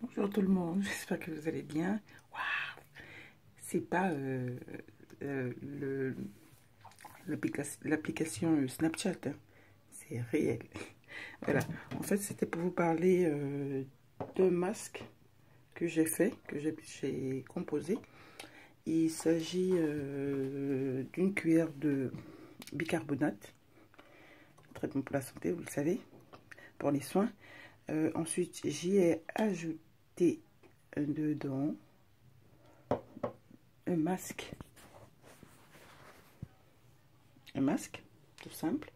Bonjour tout le monde, j'espère que vous allez bien. Waouh, c'est pas l'application Snapchat, hein. C'est réel. Voilà, en fait c'était pour vous parler d'un masque que j'ai fait, que j'ai composé. Il s'agit d'une cuillère de bicarbonate, traitement pour la santé, vous le savez, pour les soins. Ensuite, j'y ai ajouté dedans un masque, tout simple,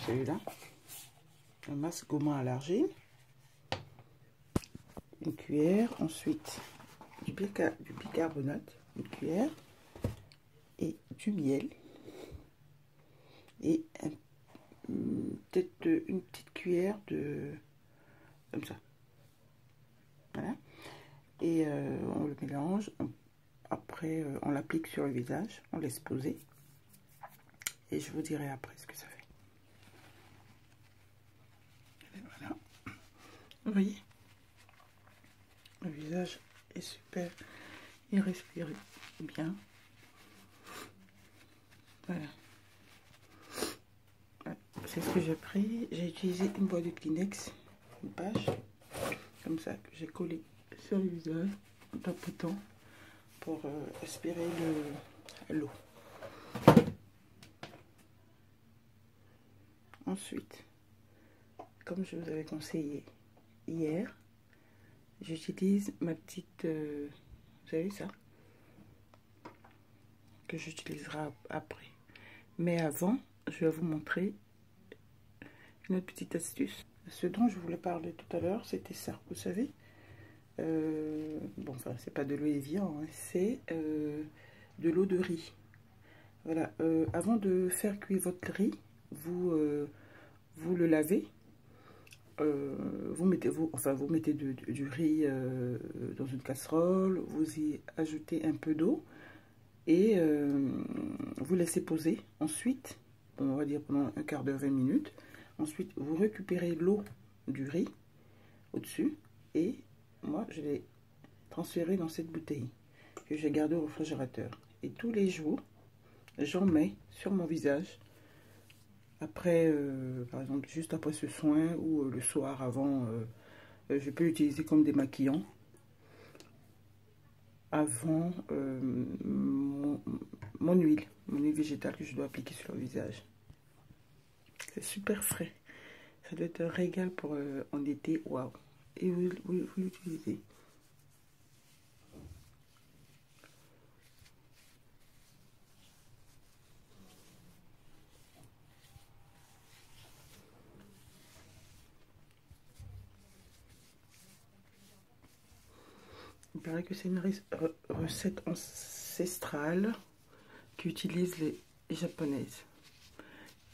celui-là, un masque gommant à l'argile, une cuillère, ensuite du bicarbonate, une cuillère, et du miel, et peut-être une petite cuillère de, comme ça, voilà, et on le mélange, après on l'applique sur le visage, on laisse poser, et je vous dirai après ce que ça fait. Et voilà, vous voyez, le visage est super, il respire bien, voilà. C'est ce que j'ai pris. J'ai utilisé une boîte de Kleenex, une page, comme ça, que j'ai collé sur le visage en tapotant pour aspirer l'eau. Ensuite, comme je vous avais conseillé hier, j'utilise ma petite, vous savez ça, que j'utiliserai après. Mais avant, je vais vous montrer une autre petite astuce. Ce dont je voulais parler tout à l'heure, c'était ça, vous savez. Bon, enfin, c'est pas de l'eau Evian, hein, c'est de l'eau de riz. Voilà, avant de faire cuire votre riz, vous le lavez. Vous mettez du riz dans une casserole, vous y ajoutez un peu d'eau et vous laissez poser. Ensuite, on va dire pendant un quart d'heure, 20 minutes. Ensuite, vous récupérez l'eau du riz au-dessus et moi, je l'ai transféré dans cette bouteille que j'ai gardée au réfrigérateur. Et tous les jours, j'en mets sur mon visage. Après, par exemple, juste après ce soin ou le soir avant, je peux l'utiliser comme démaquillant. Avant mon huile végétale que je dois appliquer sur le visage. C'est super frais. Ça doit être un régal pour en été. Waouh! Et vous l'utilisez. Il paraît que c'est une recette ancestrale qu'utilisent les japonaises.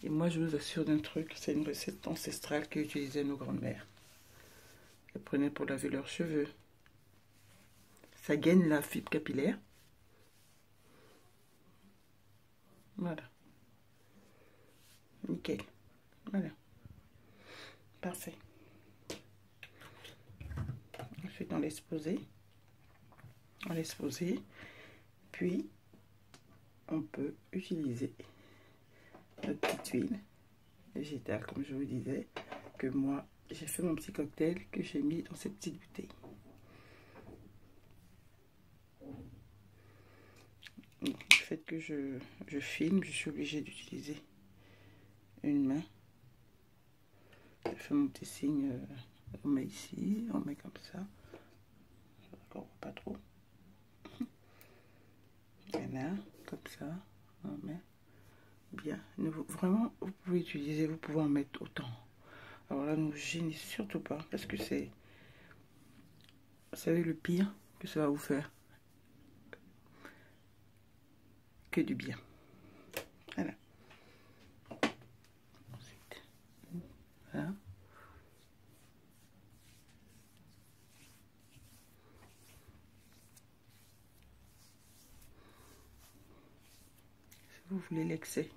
Et moi, je vous assure d'un truc, c'est une recette ancestrale qu'utilisaient nos grandes-mères. Elles prenaient pour laver leurs cheveux. Ça gaine la fibre capillaire. Voilà. Nickel. Voilà. Parfait. Ensuite, on laisse poser. On laisse poser. Puis, on peut utiliser notre petite huile végétale, comme je vous disais, que moi, j'ai fait mon petit cocktail que j'ai mis dans cette petite bouteille. Du fait que je filme, je suis obligée d'utiliser une main. Je fais mon petit signe, on met ici, on met comme ça. D'accord, pas trop. Voilà, comme ça, on met bien. Vraiment, vous pouvez utiliser, vous pouvez en mettre autant. Alors là, ne vous gênez surtout pas, parce que c'est, vous savez, le pire que ça va vous faire. Que du bien. Voilà. Ensuite, voilà. Si vous voulez l'excès,